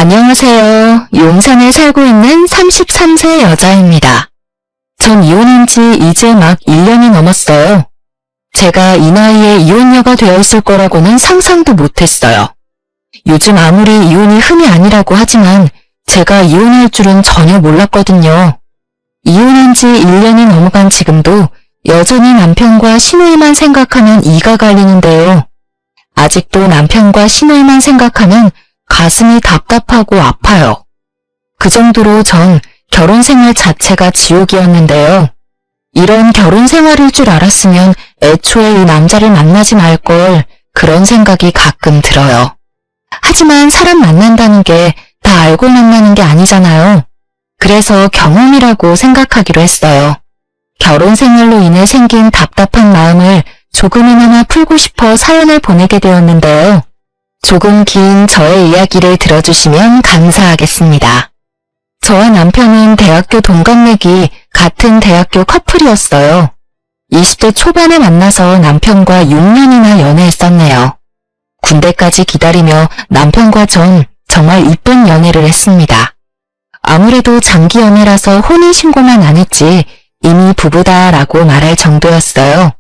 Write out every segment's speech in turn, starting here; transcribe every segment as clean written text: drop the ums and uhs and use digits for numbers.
안녕하세요. 용산에 살고 있는 33세 여자입니다. 전 이혼한 지 이제 막 1년이 넘었어요. 제가 이 나이에 이혼녀가 되어 있을 거라고는 상상도 못했어요. 요즘 아무리 이혼이 흠이 아니라고 하지만 제가 이혼할 줄은 전혀 몰랐거든요. 이혼한 지 1년이 넘어간 지금도 여전히 남편과 시누이만 생각하면 이가 갈리는데요. 아직도 남편과 시누이만 생각하면 가슴이 답답하고 아파요. 그 정도로 전 결혼 생활 자체가 지옥이었는데요. 이런 결혼 생활일 줄 알았으면 애초에 이 남자를 만나지 말걸, 그런 생각이 가끔 들어요. 하지만 사람 만난다는 게 다 알고 만나는 게 아니잖아요. 그래서 경험이라고 생각하기로 했어요. 결혼 생활로 인해 생긴 답답한 마음을 조금이나마 풀고 싶어 사연을 보내게 되었는데요. 조금 긴 저의 이야기를 들어주시면 감사하겠습니다. 저와 남편은 대학교 동갑내기 같은 대학교 커플이었어요. 20대 초반에 만나서 남편과 6년이나 연애했었네요. 군대까지 기다리며 남편과 전 정말 이쁜 연애를 했습니다. 아무래도 장기 연애라서 혼인신고만 안 했지 이미 부부다라고 말할 정도였어요.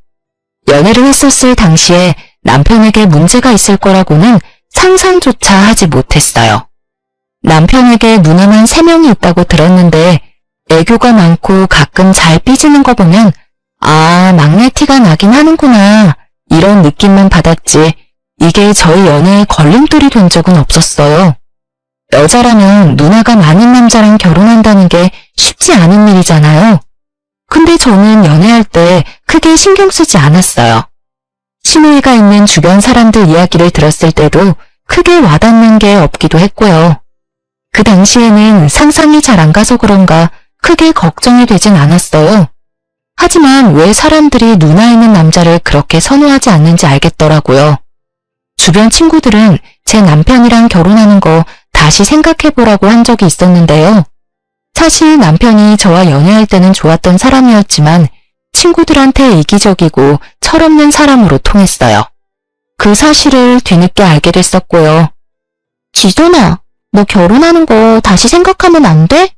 연애를 했었을 당시에 남편에게 문제가 있을 거라고는 상상조차 하지 못했어요. 남편에게 누나만 3명이 있다고 들었는데 애교가 많고 가끔 잘 삐지는 거 보면 아, 막내티가 나긴 하는구나 이런 느낌만 받았지 이게 저희 연애에 걸림돌이 된 적은 없었어요. 여자라면 누나가 많은 남자랑 결혼한다는 게 쉽지 않은 일이잖아요. 근데 저는 연애할 때 크게 신경 쓰지 않았어요. 시누이가 있는 주변 사람들 이야기를 들었을 때도 크게 와닿는 게 없기도 했고요. 그 당시에는 상상이 잘 안 가서 그런가 크게 걱정이 되진 않았어요. 하지만 왜 사람들이 누나 있는 남자를 그렇게 선호하지 않는지 알겠더라고요. 주변 친구들은 제 남편이랑 결혼하는 거 다시 생각해보라고 한 적이 있었는데요. 사실 남편이 저와 연애할 때는 좋았던 사람이었지만 친구들한테 이기적이고 철없는 사람으로 통했어요. 그 사실을 뒤늦게 알게 됐었고요. 지선아, 너 결혼하는 거 다시 생각하면 안 돼?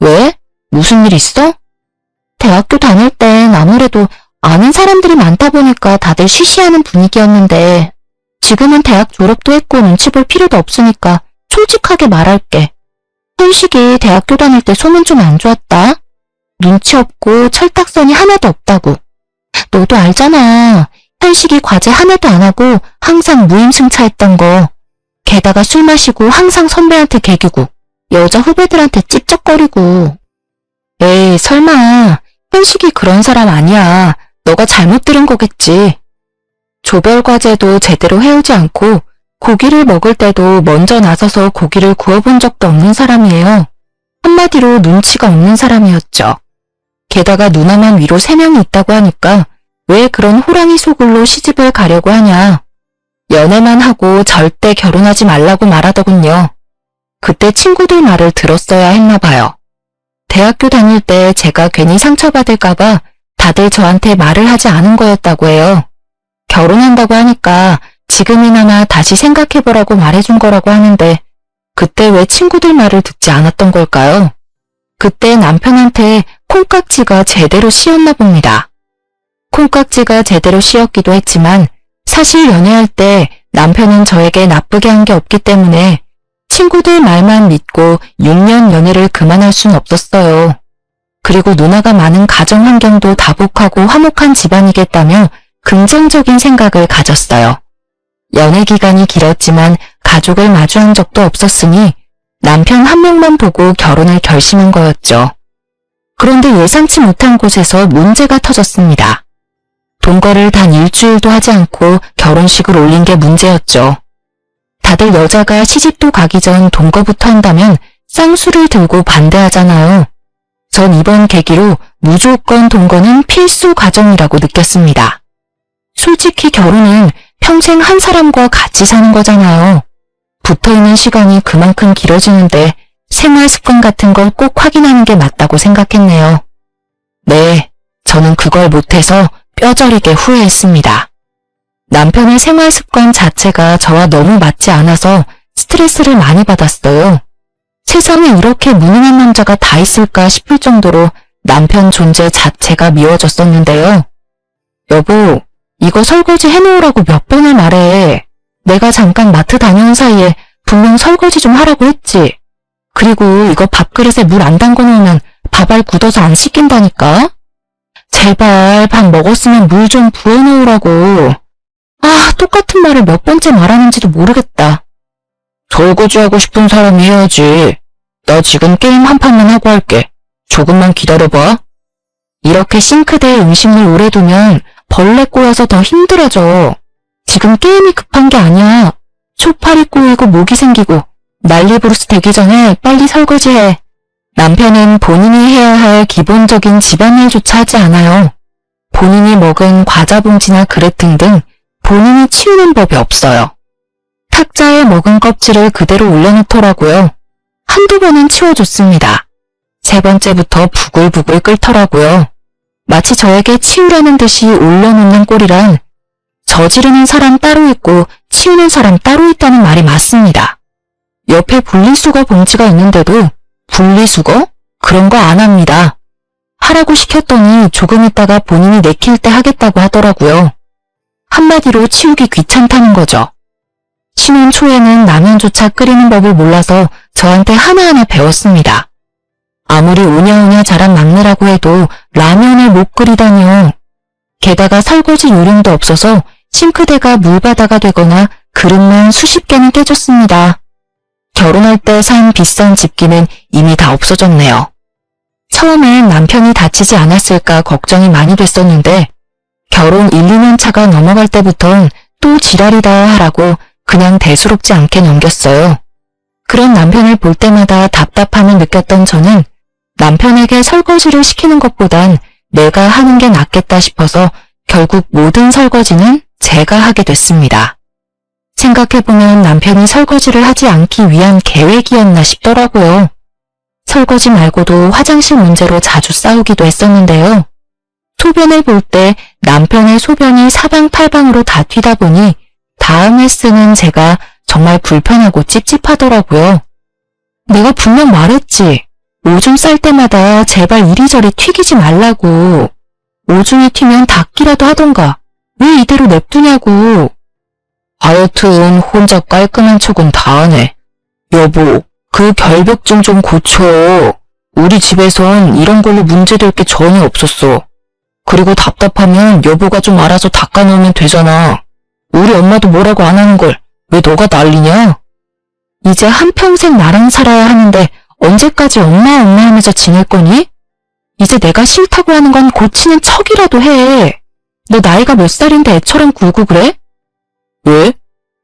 왜? 무슨 일 있어? 대학교 다닐 땐 아무래도 아는 사람들이 많다 보니까 다들 쉬쉬하는 분위기였는데 지금은 대학 졸업도 했고 눈치 볼 필요도 없으니까 솔직하게 말할게. 현식이 대학교 다닐 때 소문 좀 안 좋았다. 눈치 없고 철딱선이 하나도 없다고. 너도 알잖아. 현식이 과제 하나도 안 하고 항상 무임승차했던 거. 게다가 술 마시고 항상 선배한테 개기고 여자 후배들한테 찝쩍거리고. 에이, 설마 현식이 그런 사람 아니야. 너가 잘못 들은 거겠지. 조별 과제도 제대로 해오지 않고 고기를 먹을 때도 먼저 나서서 고기를 구워본 적도 없는 사람이에요. 한마디로 눈치가 없는 사람이었죠. 게다가 누나만 위로 3명이 있다고 하니까 왜 그런 호랑이 소굴로 시집을 가려고 하냐. 연애만 하고 절대 결혼하지 말라고 말하더군요. 그때 친구들 말을 들었어야 했나 봐요. 대학교 다닐 때 제가 괜히 상처받을까봐 다들 저한테 말을 하지 않은 거였다고 해요. 결혼한다고 하니까 지금이나마 다시 생각해보라고 말해준 거라고 하는데 그때 왜 친구들 말을 듣지 않았던 걸까요? 그때 남편한테 콩깍지가 제대로 씌었나 봅니다. 콩깍지가 제대로 씌었기도 했지만 사실 연애할 때 남편은 저에게 나쁘게 한 게 없기 때문에 친구들 말만 믿고 6년 연애를 그만할 순 없었어요. 그리고 누나가 많은 가정 환경도 다복하고 화목한 집안이겠다며 긍정적인 생각을 가졌어요. 연애 기간이 길었지만 가족을 마주한 적도 없었으니 남편 한 명만 보고 결혼을 결심한 거였죠. 그런데 예상치 못한 곳에서 문제가 터졌습니다. 동거를 단 일주일도 하지 않고 결혼식을 올린 게 문제였죠. 다들 여자가 시집도 가기 전 동거부터 한다면 쌍수를 들고 반대하잖아요. 전 이번 계기로 무조건 동거는 필수 과정이라고 느꼈습니다. 솔직히 결혼은 평생 한 사람과 같이 사는 거잖아요. 붙어있는 시간이 그만큼 길어지는데 생활 습관 같은 걸 꼭 확인하는 게 맞다고 생각했네요. 네, 저는 그걸 못해서 뼈저리게 후회했습니다. 남편의 생활 습관 자체가 저와 너무 맞지 않아서 스트레스를 많이 받았어요. 세상에 이렇게 무능한 남자가 다 있을까 싶을 정도로 남편 존재 자체가 미워졌었는데요. 여보, 이거 설거지 해놓으라고 몇 번을 말해. 내가 잠깐 마트 다녀온 사이에 분명 설거지 좀 하라고 했지. 그리고 이거 밥그릇에 물 안 담궈놓으면 밥알 굳어서 안 씻긴다니까? 제발 밥 먹었으면 물 좀 부어놓으라고. 아, 똑같은 말을 몇 번째 말하는지도 모르겠다. 설거지하고 싶은 사람이 해야지. 나 지금 게임 한 판만 하고 할게. 조금만 기다려봐. 이렇게 싱크대에 음식물 오래 두면 벌레 꼬여서 더 힘들어져. 지금 게임이 급한 게 아니야. 초파리 꼬이고 모기 생기고 난리부르스 되기 전에 빨리 설거지해. 남편은 본인이 해야 할 기본적인 집안일조차 하지 않아요. 본인이 먹은 과자 봉지나 그릇 등등 본인이 치우는 법이 없어요. 탁자에 먹은 껍질을 그대로 올려놓더라고요. 한두 번은 치워줬습니다. 세 번째부터 부글부글 끓더라고요. 마치 저에게 치우라는 듯이 올려놓는 꼴이란 저지르는 사람 따로 있고 치우는 사람 따로 있다는 말이 맞습니다. 옆에 분리수거 봉지가 있는데도 분리수거? 그런 거 안 합니다. 하라고 시켰더니 조금 있다가 본인이 내킬 때 하겠다고 하더라고요. 한마디로 치우기 귀찮다는 거죠. 신혼 초에는 라면조차 끓이는 법을 몰라서 저한테 하나하나 배웠습니다. 아무리 오냐오냐 자란 막내라고 해도 라면을 못 끓이다니요. 게다가 설거지 요령도 없어서 싱크대가 물바다가 되거나 그릇만 수십 개는 깨졌습니다. 결혼할 때 산 비싼 집기는 이미 다 없어졌네요. 처음엔 남편이 다치지 않았을까 걱정이 많이 됐었는데 결혼 1, 2년 차가 넘어갈 때부턴 또 지랄이다 하라고 그냥 대수롭지 않게 넘겼어요. 그런 남편을 볼 때마다 답답함을 느꼈던 저는 남편에게 설거지를 시키는 것보단 내가 하는 게 낫겠다 싶어서 결국 모든 설거지는 제가 하게 됐습니다. 생각해보면 남편이 설거지를 하지 않기 위한 계획이었나 싶더라고요. 설거지 말고도 화장실 문제로 자주 싸우기도 했었는데요. 소변을 볼 때 남편의 소변이 사방팔방으로 다 튀다 보니 다음에 쓰는 제가 정말 불편하고 찝찝하더라고요. 내가 분명 말했지. 오줌 쌀 때마다 제발 이리저리 튀기지 말라고. 오줌이 튀면 닦기라도 하던가. 왜 이대로 냅두냐고. 하여튼 혼자 깔끔한 척은 다 하네. 여보, 그 결벽증 좀 고쳐. 우리 집에선 이런 걸로 문제될 게 전혀 없었어. 그리고 답답하면 여보가 좀 알아서 닦아놓으면 되잖아. 우리 엄마도 뭐라고 안 하는 걸 왜 너가 난리냐? 이제 한평생 나랑 살아야 하는데 언제까지 엄마 하면서 지낼 거니? 이제 내가 싫다고 하는 건 고치는 척이라도 해. 너 나이가 몇 살인데 애처럼 굴고 그래? 왜?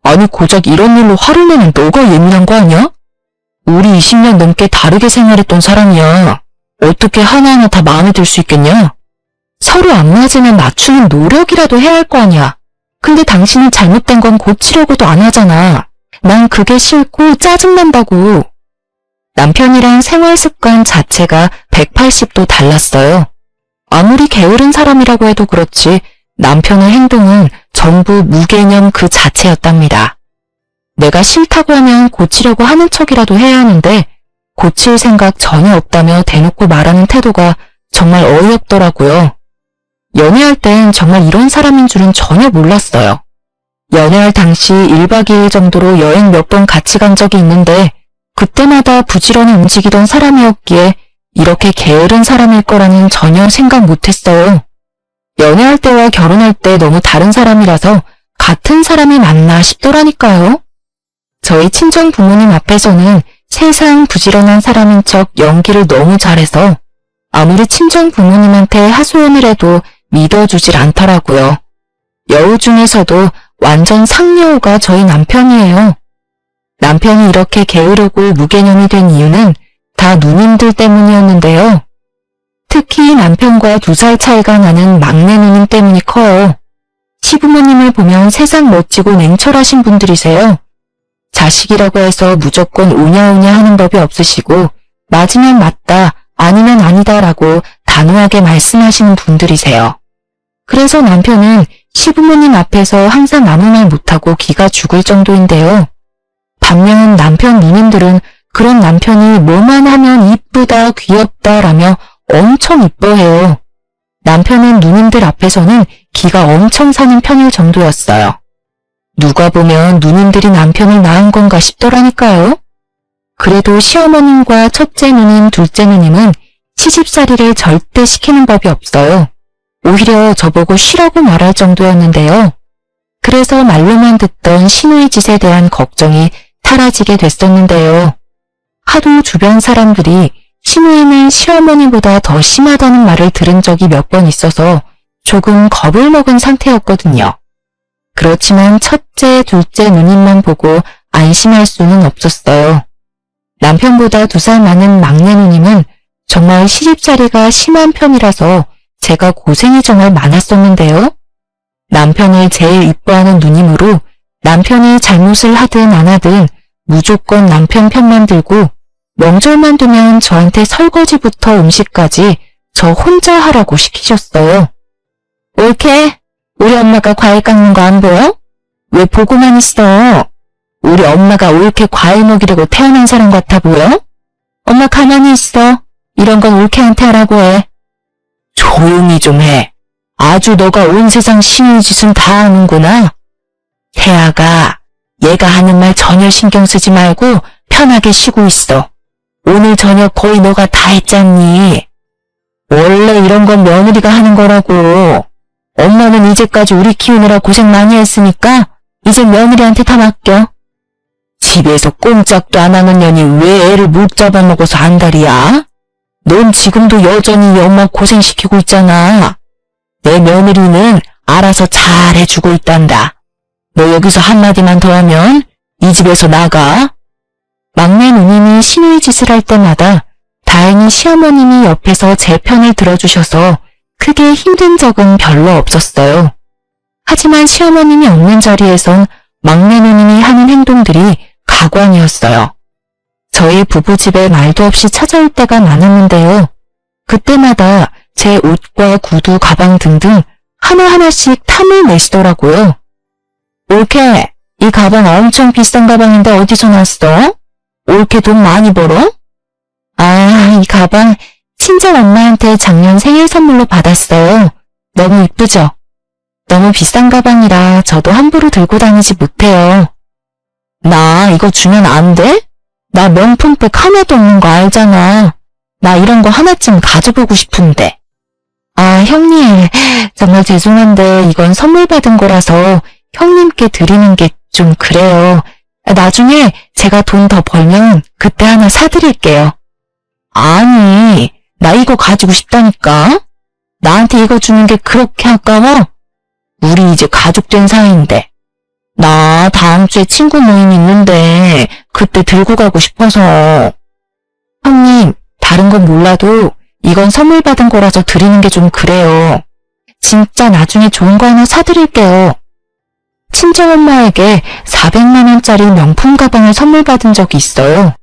아니 고작 이런 일로 화를 내는 너가 예민한 거 아니야? 우리 20년 넘게 다르게 생활했던 사람이야. 어떻게 하나하나 다 마음에 들 수 있겠냐? 서로 안 맞으면 맞추는 노력이라도 해야 할 거 아니야. 근데 당신은 잘못된 건 고치려고도 안 하잖아. 난 그게 싫고 짜증난다고. 남편이랑 생활 습관 자체가 180도 달랐어요. 아무리 게으른 사람이라고 해도 그렇지 남편의 행동은 전부 무개념 그 자체였답니다. 내가 싫다고 하면 고치려고 하는 척이라도 해야 하는데 고칠 생각 전혀 없다며 대놓고 말하는 태도가 정말 어이없더라고요. 연애할 땐 정말 이런 사람인 줄은 전혀 몰랐어요. 연애할 당시 1박 2일 정도로 여행 몇 번 같이 간 적이 있는데 그때마다 부지런히 움직이던 사람이었기에 이렇게 게으른 사람일 거라는 전혀 생각 못했어요. 연애할 때와 결혼할 때 너무 다른 사람이라서 같은 사람이 맞나 싶더라니까요. 저희 친정 부모님 앞에서는 세상 부지런한 사람인 척 연기를 너무 잘해서 아무리 친정 부모님한테 하소연을 해도 믿어주질 않더라고요. 여우 중에서도 완전 상여우가 저희 남편이에요. 남편이 이렇게 게으르고 무개념이 된 이유는 다 누님들 때문이었는데요. 특히 남편과 2살 차이가 나는 막내 누님 때문이 커요. 시부모님을 보면 세상 멋지고 냉철하신 분들이세요. 자식이라고 해서 무조건 오냐오냐 하는 법이 없으시고 맞으면 맞다, 아니면 아니다라고 단호하게 말씀하시는 분들이세요. 그래서 남편은 시부모님 앞에서 항상 아무 말 못하고 기가 죽을 정도인데요. 반면 남편 누님들은 그런 남편이 뭐만 하면 이쁘다, 귀엽다라며 엄청 이뻐해요. 남편은 누님들 앞에서는 기가 엄청 사는 편일 정도였어요. 누가 보면 누님들이 남편을 낳은 건가 싶더라니까요. 그래도 시어머님과 첫째 누님, 둘째 누님은 시집살이를 절대 시키는 법이 없어요. 오히려 저보고 쉬라고 말할 정도였는데요. 그래서 말로만 듣던 시누이 짓에 대한 걱정이 사라지게 됐었는데요. 하도 주변 사람들이 시누이는 시어머니보다 더 심하다는 말을 들은 적이 몇 번 있어서 조금 겁을 먹은 상태였거든요. 그렇지만 첫째, 둘째 누님만 보고 안심할 수는 없었어요. 남편보다 2살 많은 막내 누님은 정말 시집살이가 심한 편이라서 제가 고생이 정말 많았었는데요. 남편을 제일 이뻐하는 누님으로 남편이 잘못을 하든 안 하든 무조건 남편 편만 들고 명절만 되면 저한테 설거지부터 음식까지 저 혼자 하라고 시키셨어요. 옳게? 우리 엄마가 과일 깎는 거 안 보여? 왜 보고만 있어? 우리 엄마가 옳게 과일 먹이려고 태어난 사람 같아 보여? 엄마 가만히 있어. 이런 건 옳게한테 하라고 해. 조용히 좀 해. 아주 너가 온 세상 신의 짓은 다 하는구나. 태아가 얘가 하는 말 전혀 신경 쓰지 말고 편하게 쉬고 있어. 오늘 저녁 거의 너가 다 했잖니. 원래 이런 건 며느리가 하는 거라고. 엄마는 이제까지 우리 키우느라 고생 많이 했으니까 이제 며느리한테 다 맡겨. 집에서 꼼짝도 안 하는 년이 왜 애를 못 잡아먹어서 안달이야? 넌 지금도 여전히 엄마 고생시키고 있잖아. 내 며느리는 알아서 잘 해주고 있단다. 너 여기서 한마디만 더 하면 이 집에서 나가. 막내 누님이 시누이 짓을 할 때마다 다행히 시어머님이 옆에서 제 편을 들어주셔서 크게 힘든 적은 별로 없었어요. 하지만 시어머님이 없는 자리에선 막내 누님이 하는 행동들이 가관이었어요. 저희 부부집에 말도 없이 찾아올 때가 많았는데요. 그때마다 제 옷과 구두, 가방 등등 하나하나씩 탐을 내시더라고요. 옳게, 이 가방 엄청 비싼 가방인데 어디서 났어? 옳게 돈 많이 벌어? 아, 이 가방 친정 엄마한테 작년 생일 선물로 받았어요. 너무 이쁘죠? 너무 비싼 가방이라 저도 함부로 들고 다니지 못해요. 나 이거 주면 안 돼? 나 명품백 하나도 없는 거 알잖아. 나 이런 거 하나쯤 가져보고 싶은데. 아, 형님, 정말 죄송한데 이건 선물 받은 거라서 형님께 드리는 게 좀 그래요. 나중에 제가 돈 더 벌면 그때 하나 사드릴게요. 아니, 나 이거 가지고 싶다니까. 나한테 이거 주는 게 그렇게 아까워? 우리 이제 가족된 사이인데. 나 다음 주에 친구 모임 있는데 그때 들고 가고 싶어서. 형님, 다른 건 몰라도 이건 선물 받은 거라서 드리는 게 좀 그래요. 진짜 나중에 좋은 거 하나 사드릴게요. 친정엄마에게 400만 원짜리 명품 가방을 선물 받은 적이 있어요.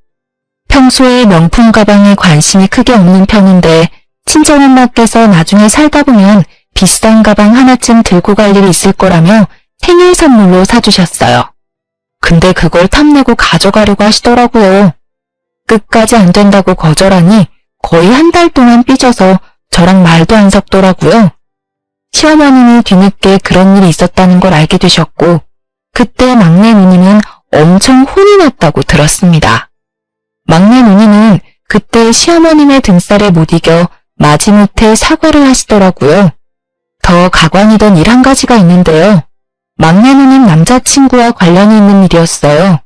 평소에 명품 가방에 관심이 크게 없는 편인데 친정엄마께서 나중에 살다 보면 비싼 가방 하나쯤 들고 갈 일이 있을 거라며 생일 선물로 사주셨어요. 근데 그걸 탐내고 가져가려고 하시더라고요. 끝까지 안 된다고 거절하니 거의 한 달 동안 삐져서 저랑 말도 안 섞더라고요. 시어머님이 뒤늦게 그런 일이 있었다는 걸 알게 되셨고 그때 막내 누님은 엄청 혼이 났다고 들었습니다. 막내 누님은 그때 시어머님의 등살에 못 이겨 마지못해 사과를 하시더라고요. 더 가관이던 일 한 가지가 있는데요. 막내 누님 남자친구와 관련이 있는 일이었어요.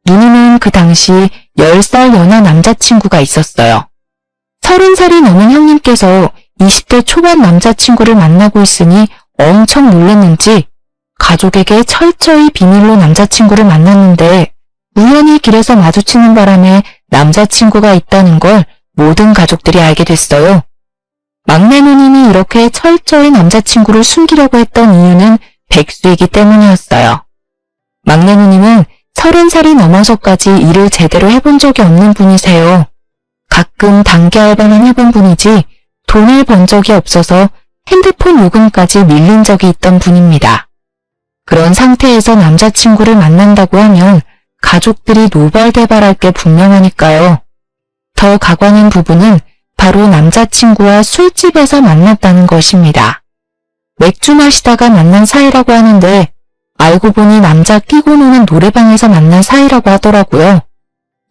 누님은 그 당시 10살 연하 남자친구가 있었어요. 30살이 넘은 형님께서 20대 초반 남자친구를 만나고 있으니 엄청 놀랐는지 가족에게 철저히 비밀로 남자친구를 만났는데 우연히 길에서 마주치는 바람에 남자친구가 있다는 걸 모든 가족들이 알게 됐어요. 막내 누님이 이렇게 철저히 남자친구를 숨기려고 했던 이유는 백수이기 때문이었어요. 막내 누님은 30살이 넘어서까지 일을 제대로 해본 적이 없는 분이세요. 가끔 단기 알바만 해본 분이지 돈을 번 적이 없어서 핸드폰 요금까지 밀린 적이 있던 분입니다. 그런 상태에서 남자친구를 만난다고 하면 가족들이 노발대발할 게 분명하니까요. 더 가관인 부분은 바로 남자친구와 술집에서 만났다는 것입니다. 맥주 마시다가 만난 사이라고 하는데 알고 보니 남자 끼고 노는 노래방에서 만난 사이라고 하더라고요.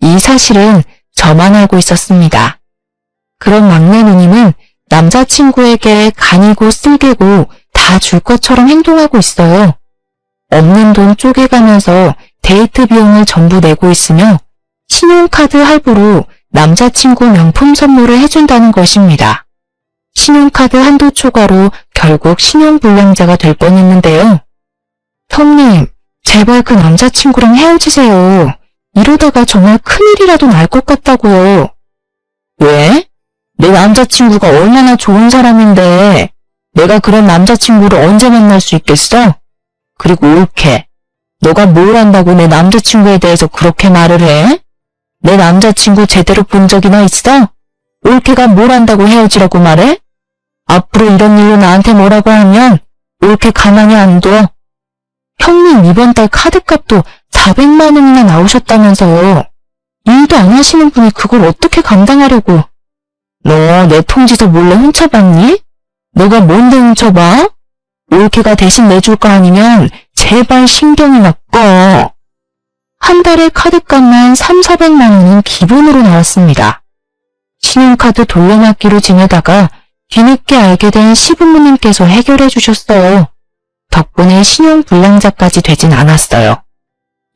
이 사실은 저만 알고 있었습니다. 그런 막내 누님은 남자친구에게 간이고 쓸개고 다 줄 것처럼 행동하고 있어요. 없는 돈 쪼개가면서 데이트 비용을 전부 내고 있으며 신용카드 할부로 남자친구 명품 선물을 해준다는 것입니다. 신용카드 한도 초과로 결국 신용불량자가 될 뻔했는데요. 형님, 제발 그 남자친구랑 헤어지세요. 이러다가 정말 큰일이라도 날 것 같다고요. 왜? 내 남자친구가 얼마나 좋은 사람인데 내가 그런 남자친구를 언제 만날 수 있겠어? 그리고 올케, 너가 뭘 안다고 내 남자친구에 대해서 그렇게 말을 해? 내 남자친구 제대로 본 적이나 있어? 올케가 뭘 안다고 헤어지라고 말해? 앞으로 이런 일로 나한테 뭐라고 하면 올케 가만히 안 둬. 형님 이번 달 카드값도 400만 원이나 나오셨다면서요. 일도 안 하시는 분이 그걸 어떻게 감당하려고. 너 내 통지서 몰래 훔쳐봤니? 너가 뭔데 훔쳐봐? 올케가 대신 내줄 거 아니면 제발 신경이나 꺼. 한 달에 카드값만 3,400만 원은 기본으로 나왔습니다. 신용카드 돌려막기로 지내다가 뒤늦게 알게 된 시부모님께서 해결해 주셨어요. 덕분에 신용불량자까지 되진 않았어요.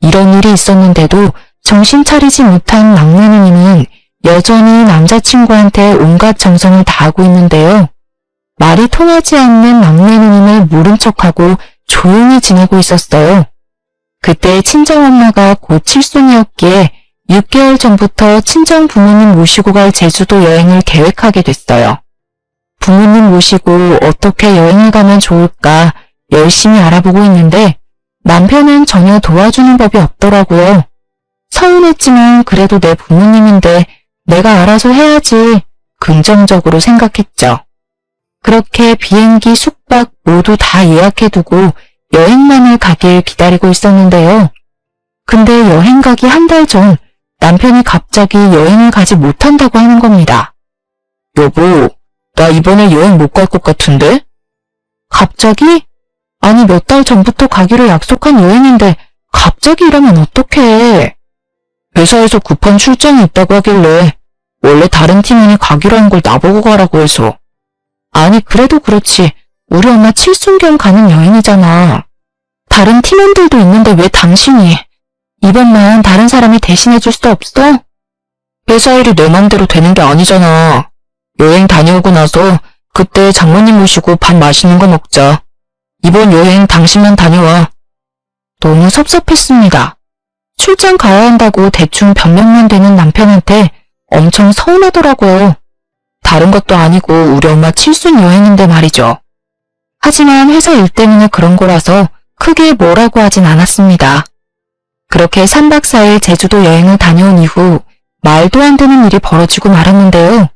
이런 일이 있었는데도 정신 차리지 못한 막내 누님은 여전히 남자친구한테 온갖 정성을 다하고 있는데요. 말이 통하지 않는 막내 누님을 모른 척하고 조용히 지내고 있었어요. 그때 친정엄마가 곧 칠순이었기에 6개월 전부터 친정 부모님 모시고 갈 제주도 여행을 계획하게 됐어요. 부모님 모시고 어떻게 여행을 가면 좋을까 열심히 알아보고 있는데 남편은 전혀 도와주는 법이 없더라고요. 서운했지만 그래도 내 부모님인데 내가 알아서 해야지 긍정적으로 생각했죠. 그렇게 비행기, 숙박 모두 다 예약해두고 여행만을 가길 기다리고 있었는데요. 근데 여행 가기 한 달 전 남편이 갑자기 여행을 가지 못한다고 하는 겁니다. 여보, 나 이번에 여행 못 갈 것 같은데? 갑자기? 아니 몇 달 전부터 가기로 약속한 여행인데 갑자기 이러면 어떡해. 회사에서 급한 출장이 있다고 하길래 원래 다른 팀원이 가기로 한 걸 나보고 가라고 해서. 아니 그래도 그렇지 우리 엄마 칠순경 가는 여행이잖아. 다른 팀원들도 있는데 왜 당신이. 이번만 다른 사람이 대신해 줄 수 없어? 회사 일이 내 맘대로 되는 게 아니잖아. 여행 다녀오고 나서 그때 장모님 모시고 밥 맛있는 거 먹자. 이번 여행 당신만 다녀와. 너무 섭섭했습니다. 출장 가야 한다고 대충 변명만 되는 남편한테 엄청 서운하더라고요. 다른 것도 아니고 우리 엄마 칠순 여행인데 말이죠. 하지만 회사 일 때문에 그런 거라서 크게 뭐라고 하진 않았습니다. 그렇게 3박 4일 제주도 여행을 다녀온 이후 말도 안 되는 일이 벌어지고 말았는데요.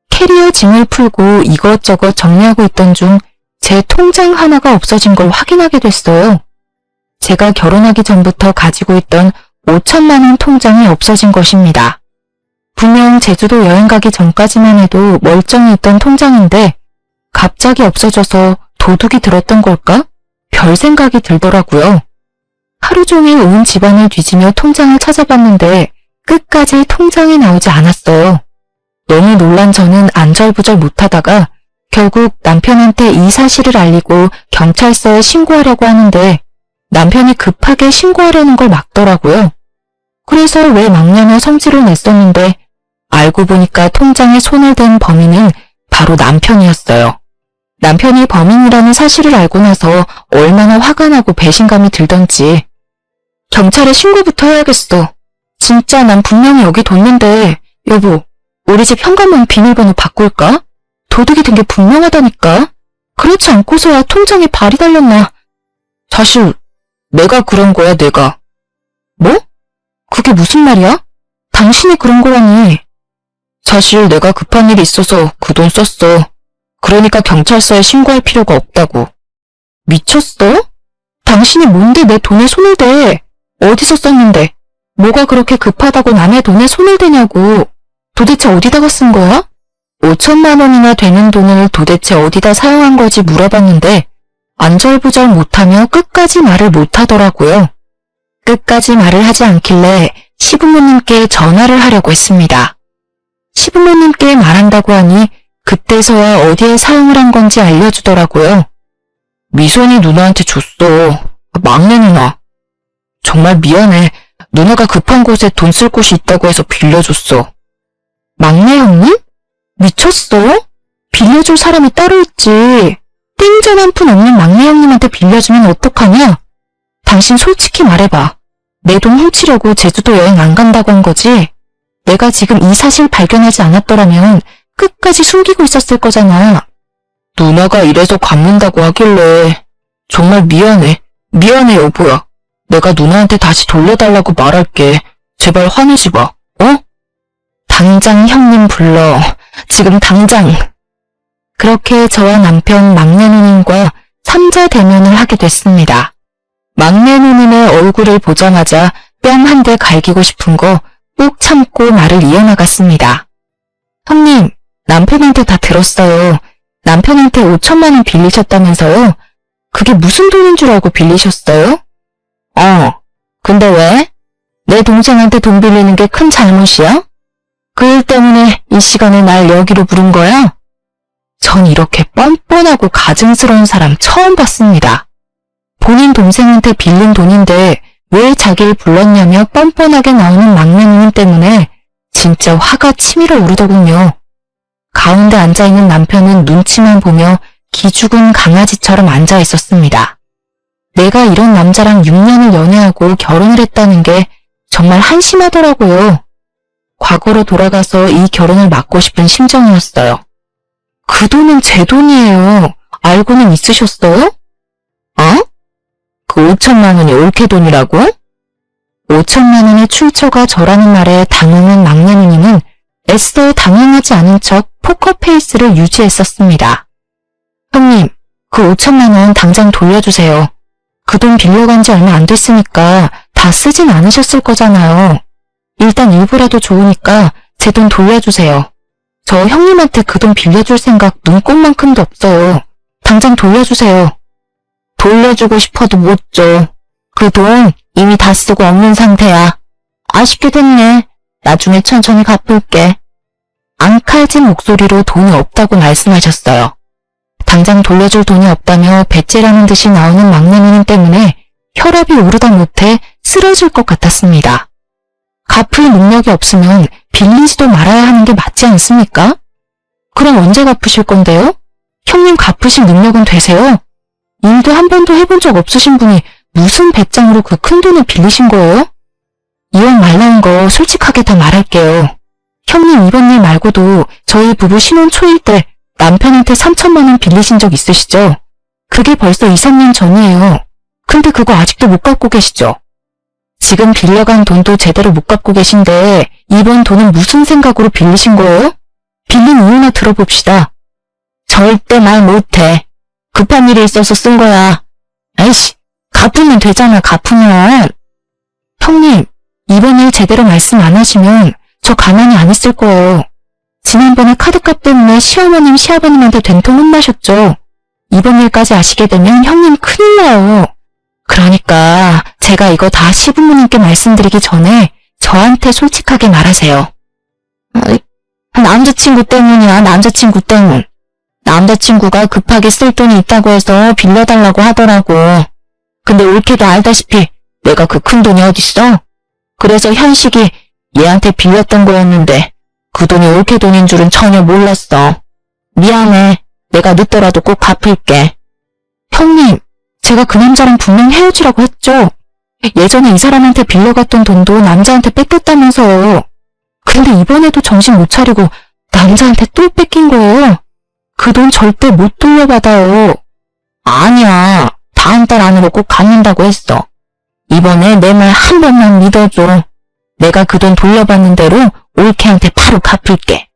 캐리어 짐을 풀고 이것저것 정리하고 있던 중 제 통장 하나가 없어진 걸 확인하게 됐어요. 제가 결혼하기 전부터 가지고 있던 5천만 원 통장이 없어진 것입니다. 분명 제주도 여행 가기 전까지만 해도 멀쩡히 있던 통장인데 갑자기 없어져서 도둑이 들었던 걸까? 별 생각이 들더라고요. 하루 종일 온 집안을 뒤지며 통장을 찾아봤는데 끝까지 통장이 나오지 않았어요. 너무 놀란 저는 안절부절 못하다가 결국 남편한테 이 사실을 알리고 경찰서에 신고하려고 하는데 남편이 급하게 신고하려는 걸 막더라고요. 그래서 왜 막냐며 성질을 냈었는데 알고 보니까 통장에 손을 댄 범인은 바로 남편이었어요. 남편이 범인이라는 사실을 알고 나서 얼마나 화가 나고 배신감이 들던지. 경찰에 신고부터 해야겠어. 진짜 난 분명히 여기 뒀는데 여보, 우리 집 현관문 비밀번호 바꿀까? 도둑이 된 게 분명하다니까. 그렇지 않고서야 통장에 발이 달렸나. 사실 내가 그런 거야 내가. 뭐? 그게 무슨 말이야? 당신이 그런 거라니. 사실 내가 급한 일이 있어서 그 돈 썼어. 그러니까 경찰서에 신고할 필요가 없다고. 미쳤어? 당신이 뭔데 내 돈에 손을 대? 어디서 썼는데? 뭐가 그렇게 급하다고 남의 돈에 손을 대냐고. 도대체 어디다가 쓴 거야? 5천만 원이나 되는 돈을 도대체 어디다 사용한 거지 물어봤는데 안절부절 못하며 끝까지 말을 못하더라고요. 끝까지 말을 하지 않길래 시부모님께 전화를 하려고 했습니다. 시부모님께 말한다고 하니 그때서야 어디에 사용을 한 건지 알려주더라고요. 미선이 누나한테 줬어. 막내 누나. 정말 미안해. 누나가 급한 곳에 돈 쓸 곳이 있다고 해서 빌려줬어. 막내 형님? 미쳤어? 빌려줄 사람이 따로 있지. 땡전 한 푼 없는 막내 형님한테 빌려주면 어떡하냐? 당신 솔직히 말해봐. 내 돈 훔치려고 제주도 여행 안 간다고 한 거지? 내가 지금 이 사실 발견하지 않았더라면 끝까지 숨기고 있었을 거잖아. 누나가 이래서 갚는다고 하길래 정말 미안해. 미안해 여보야. 내가 누나한테 다시 돌려달라고 말할게. 제발 화내지 마. 어? 당장 형님 불러. 지금 당장. 그렇게 저와 남편 막내 누님과 3자 대면을 하게 됐습니다. 막내 누님의 얼굴을 보자마자 뺨 한 대 갈기고 싶은 거 꾹 참고 말을 이어나갔습니다. 형님, 남편한테 다 들었어요. 남편한테 5천만 원 빌리셨다면서요? 그게 무슨 돈인 줄 알고 빌리셨어요? 근데 왜? 내 동생한테 돈 빌리는 게 큰 잘못이야? 그 일 때문에 이 시간에 날 여기로 부른 거야? 전 이렇게 뻔뻔하고 가증스러운 사람 처음 봤습니다. 본인 동생한테 빌린 돈인데 왜 자기를 불렀냐며 뻔뻔하게 나오는 막내 누님 때문에 진짜 화가 치밀어 오르더군요. 가운데 앉아있는 남편은 눈치만 보며 기죽은 강아지처럼 앉아 있었습니다. 내가 이런 남자랑 6년을 연애하고 결혼을 했다는 게 정말 한심하더라고요. 과거로 돌아가서 이 결혼을 막고 싶은 심정이었어요. 그 돈은 제 돈이에요. 알고는 있으셨어요? 그 5천만 원이 올케 돈이라고? 5천만 원의 출처가 저라는 말에 당황한 막내 누님은 애써 당황하지 않은 척 포커페이스를 유지했었습니다. 형님, 그 5천만 원 당장 돌려주세요. 그 돈 빌려간 지 얼마 안 됐으니까 다 쓰진 않으셨을 거잖아요. 일단 일부라도 좋으니까 제 돈 돌려주세요. 저 형님한테 그 돈 빌려줄 생각 눈꼽만큼도 없어요. 당장 돌려주세요. 돌려주고 싶어도 못 줘. 그 돈 이미 다 쓰고 없는 상태야. 아쉽게 됐네. 나중에 천천히 갚을게. 앙칼진 목소리로 돈이 없다고 말씀하셨어요. 당장 돌려줄 돈이 없다며 배째라는 듯이 나오는 막내 누님 때문에 혈압이 오르다 못해 쓰러질 것 같았습니다. 갚을 능력이 없으면 빌리지도 말아야 하는 게 맞지 않습니까? 그럼 언제 갚으실 건데요? 형님 갚으실 능력은 되세요? 일도 한 번도 해본 적 없으신 분이 무슨 배짱으로 그 큰 돈을 빌리신 거예요? 이혼 말라는 거 솔직하게 다 말할게요. 형님 이번 일 말고도 저희 부부 신혼 초일 때 남편한테 3천만 원 빌리신 적 있으시죠? 그게 벌써 2, 3년 전이에요. 근데 그거 아직도 못 갚고 계시죠? 지금 빌려간 돈도 제대로 못 갚고 계신데 이번 돈은 무슨 생각으로 빌리신 거예요? 빌린 이유나 들어봅시다. 절대 말 못해. 급한 일이 있어서 쓴 거야. 아이씨, 갚으면 되잖아, 갚으면. 형님, 이번 일 제대로 말씀 안 하시면 저 가만히 안 있을 거예요. 지난번에 카드값 때문에 시어머님, 시아버님한테 된통 혼나셨죠? 이번 일까지 아시게 되면 형님 큰일 나요. 그러니까 제가 이거 다 시부모님께 말씀드리기 전에 저한테 솔직하게 말하세요. 남자친구 때문이야, 남자친구 때문. 남자친구가 급하게 쓸 돈이 있다고 해서 빌려달라고 하더라고. 근데 올케도 알다시피 내가 그 큰 돈이 어딨어? 그래서 현식이 얘한테 빌렸던 거였는데 그 돈이 올케 돈인 줄은 전혀 몰랐어. 미안해. 내가 늦더라도 꼭 갚을게. 형님, 제가 그 남자랑 분명 헤어지라고 했죠? 예전에 이 사람한테 빌려갔던 돈도 남자한테 뺏겼다면서요. 근데 이번에도 정신 못 차리고 남자한테 또 뺏긴 거예요. 그 돈 절대 못 돌려받아요. 아니야. 다음 달 안으로 꼭 갚는다고 했어. 이번에 내 말 한 번만 믿어줘. 내가 그 돈 돌려받는 대로 올케한테 바로 갚을게.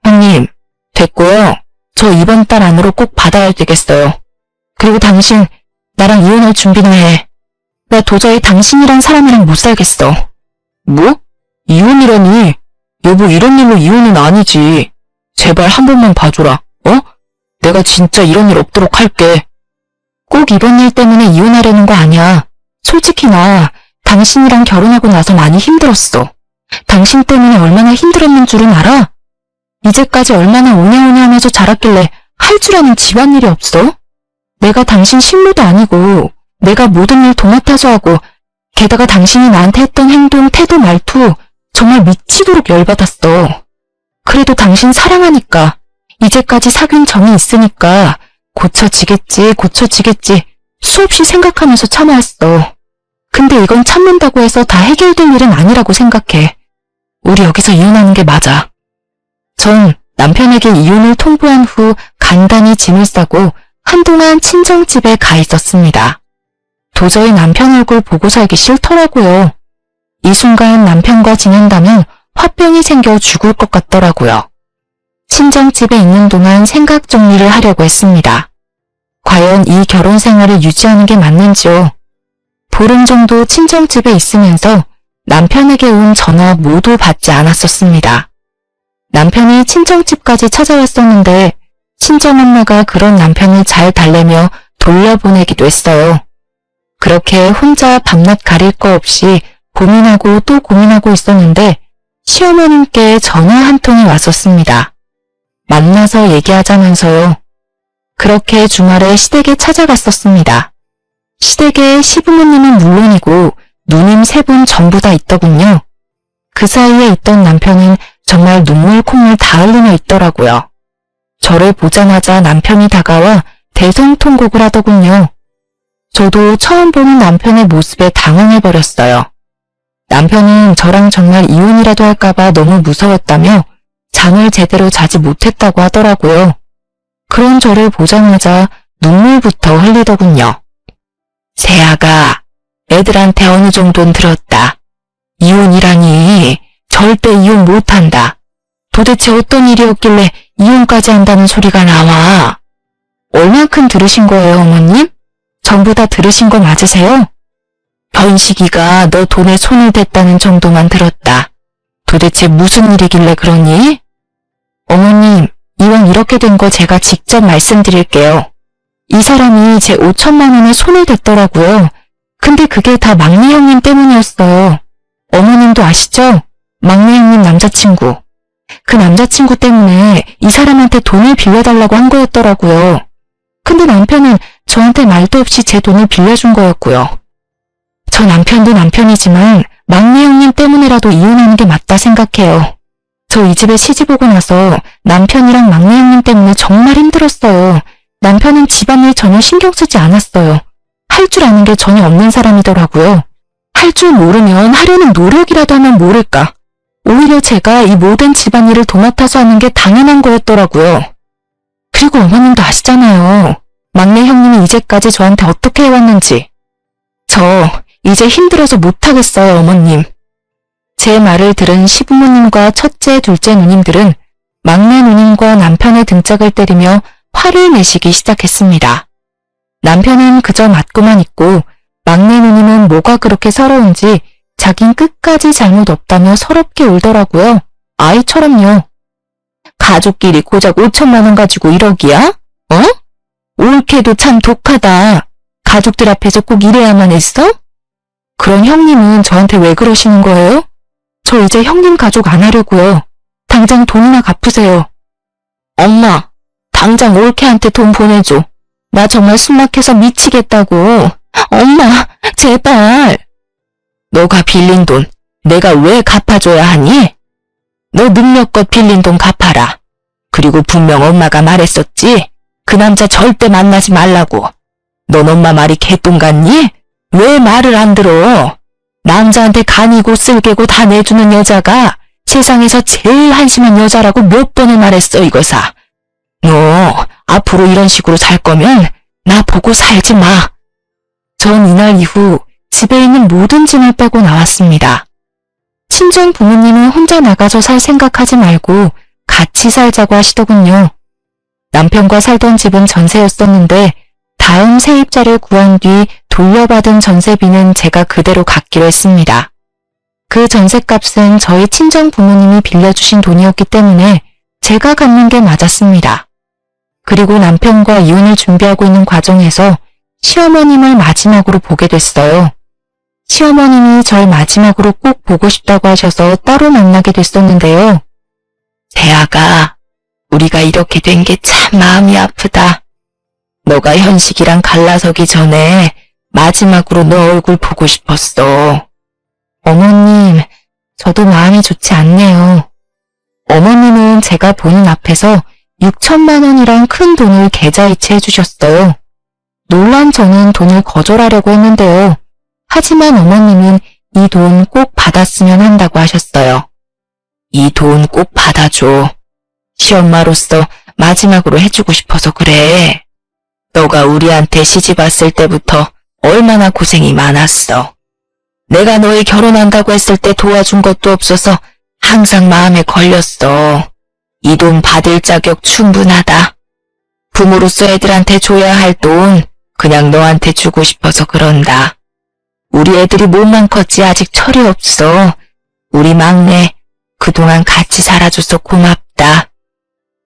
형님, 됐고요. 저 이번 달 안으로 꼭 받아야 되겠어요. 그리고 당신, 나랑 이혼할 준비나 해. 나 도저히 당신이란 사람이랑 못 살겠어. 뭐? 이혼이라니? 여보, 이런 일로 이혼은 아니지. 제발 한 번만 봐줘라. 내가 진짜 이런 일 없도록 할게. 꼭 이번 일 때문에 이혼하려는 거 아니야. 솔직히 나 당신이랑 결혼하고 나서 많이 힘들었어. 당신 때문에 얼마나 힘들었는 줄은 알아? 이제까지 얼마나 오냐오냐 하면서 자랐길래 할 줄 아는 집안일이 없어? 내가 당신 식모도 아니고 내가 모든 일 도맡아서 하고 게다가 당신이 나한테 했던 행동, 태도, 말투 정말 미치도록 열받았어. 그래도 당신 사랑하니까 이제까지 사귄 정이 있으니까 고쳐지겠지 수없이 생각하면서 참아왔어. 근데 이건 참는다고 해서 다 해결될 일은 아니라고 생각해. 우리 여기서 이혼하는 게 맞아. 전 남편에게 이혼을 통보한 후 간단히 짐을 싸고 한동안 친정집에 가 있었습니다. 도저히 남편 얼굴 보고 살기 싫더라고요. 이 순간 남편과 지낸다면 화병이 생겨 죽을 것 같더라고요. 친정집에 있는 동안 생각 정리를 하려고 했습니다. 과연 이 결혼 생활을 유지하는 게 맞는지요? 보름 정도 친정집에 있으면서 남편에게 온 전화 모두 받지 않았었습니다. 남편이 친정집까지 찾아왔었는데 친정엄마가 그런 남편을 잘 달래며 돌려보내기도 했어요. 그렇게 혼자 밤낮 가릴 거 없이 고민하고 또 고민하고 있었는데 시어머님께 전화 한 통이 왔었습니다. 만나서 얘기하자면서요. 그렇게 주말에 시댁에 찾아갔었습니다. 시댁에 시부모님은 물론이고 누님 세 분 전부 다 있더군요. 그 사이에 있던 남편은 정말 눈물 콧물 다 흘리며 있더라고요. 저를 보자마자 남편이 다가와 대성통곡을 하더군요. 저도 처음 보는 남편의 모습에 당황해버렸어요. 남편은 저랑 정말 이혼이라도 할까봐 너무 무서웠다며 잠을 제대로 자지 못했다고 하더라고요. 그런 저를 보자마자 눈물부터 흘리더군요. 세아가 애들한테 어느 정도는 들었다. 이혼이라니 절대 이혼 못한다. 도대체 어떤 일이었길래 이혼까지 한다는 소리가 나와. 얼만큼 들으신 거예요, 어머님? 전부 다 들으신 거 맞으세요? 현식이가 너 돈에 손을 댔다는 정도만 들었다. 도대체 무슨 일이길래 그러니? 어머님, 이왕 이렇게 된 거 제가 직접 말씀드릴게요. 이 사람이 제 5천만 원에 손을 댔더라고요. 근데 그게 다 막내 형님 때문이었어요. 어머님도 아시죠? 막내 형님 남자친구. 그 남자친구 때문에 이 사람한테 돈을 빌려달라고 한 거였더라고요. 근데 남편은 저한테 말도 없이 제 돈을 빌려준 거였고요. 저 남편도 남편이지만 막내 형님 때문에라도 이혼하는 게 맞다 생각해요. 저 이 집에 시집 오고 나서 남편이랑 막내 형님 때문에 정말 힘들었어요. 남편은 집안일 전혀 신경 쓰지 않았어요. 할 줄 아는 게 전혀 없는 사람이더라고요. 할 줄 모르면 하려는 노력이라도 하면 모를까. 오히려 제가 이 모든 집안일을 도맡아서 하는 게 당연한 거였더라고요. 그리고 어머님도 아시잖아요. 막내 형님이 이제까지 저한테 어떻게 해왔는지. 저 이제 힘들어서 못하겠어요, 어머님. 제 말을 들은 시부모님과 첫째, 둘째 누님들은 막내 누님과 남편의 등짝을 때리며 화를 내시기 시작했습니다. 남편은 그저 맞고만 있고 막내 누님은 뭐가 그렇게 서러운지 자긴 끝까지 잘못 없다며 서럽게 울더라고요. 아이처럼요. 가족끼리 고작 5천만 원 가지고 1억이야? 옳게도 참 독하다. 가족들 앞에서 꼭 이래야만 했어? 그런 형님은 저한테 왜 그러시는 거예요? 저 이제 형님 가족 안 하려고요. 당장 돈이나 갚으세요. 엄마, 당장 올케한테 돈 보내줘. 나 정말 숨막혀서 미치겠다고. 엄마, 제발. 너가 빌린 돈 내가 왜 갚아줘야 하니? 너 능력껏 빌린 돈 갚아라. 그리고 분명 엄마가 말했었지. 그 남자 절대 만나지 말라고. 넌 엄마 말이 개똥 같니? 왜 말을 안 들어? 남자한테 간이고 쓸개고 다 내주는 여자가 세상에서 제일 한심한 여자라고 몇 번을 말했어, 이거사. 너 앞으로 이런 식으로 살 거면 나 보고 살지 마. 전 이날 이후 집에 있는 모든 짐을 빼고 나왔습니다. 친정 부모님은 혼자 나가서 살 생각하지 말고 같이 살자고 하시더군요. 남편과 살던 집은 전세였었는데 다음 세입자를 구한 뒤 돌려받은 전세비는 제가 그대로 갚기로 했습니다. 그 전셋값은 저희 친정 부모님이 빌려주신 돈이었기 때문에 제가 갚는 게 맞았습니다. 그리고 남편과 이혼을 준비하고 있는 과정에서 시어머님을 마지막으로 보게 됐어요. 시어머님이 절 마지막으로 꼭 보고 싶다고 하셔서 따로 만나게 됐었는데요. 대아가, 우리가 이렇게 된 게 참 마음이 아프다. 너가 현식이랑 갈라서기 전에 마지막으로 너 얼굴 보고 싶었어. 어머님, 저도 마음이 좋지 않네요. 어머님은 제가 보는 앞에서 6천만 원이란 큰 돈을 계좌이체 해주셨어요. 놀란 저는 돈을 거절하려고 했는데요. 하지만 어머님은 이 돈 꼭 받았으면 한다고 하셨어요. 이 돈 꼭 받아줘. 시엄마로서 마지막으로 해주고 싶어서 그래. 너가 우리한테 시집 왔을 때부터 얼마나 고생이 많았어. 내가 너희 결혼한다고 했을 때 도와준 것도 없어서 항상 마음에 걸렸어. 이 돈 받을 자격 충분하다. 부모로서 애들한테 줘야 할 돈 그냥 너한테 주고 싶어서 그런다. 우리 애들이 몸만 컸지 아직 철이 없어. 우리 막내 그동안 같이 살아줘서 고맙다.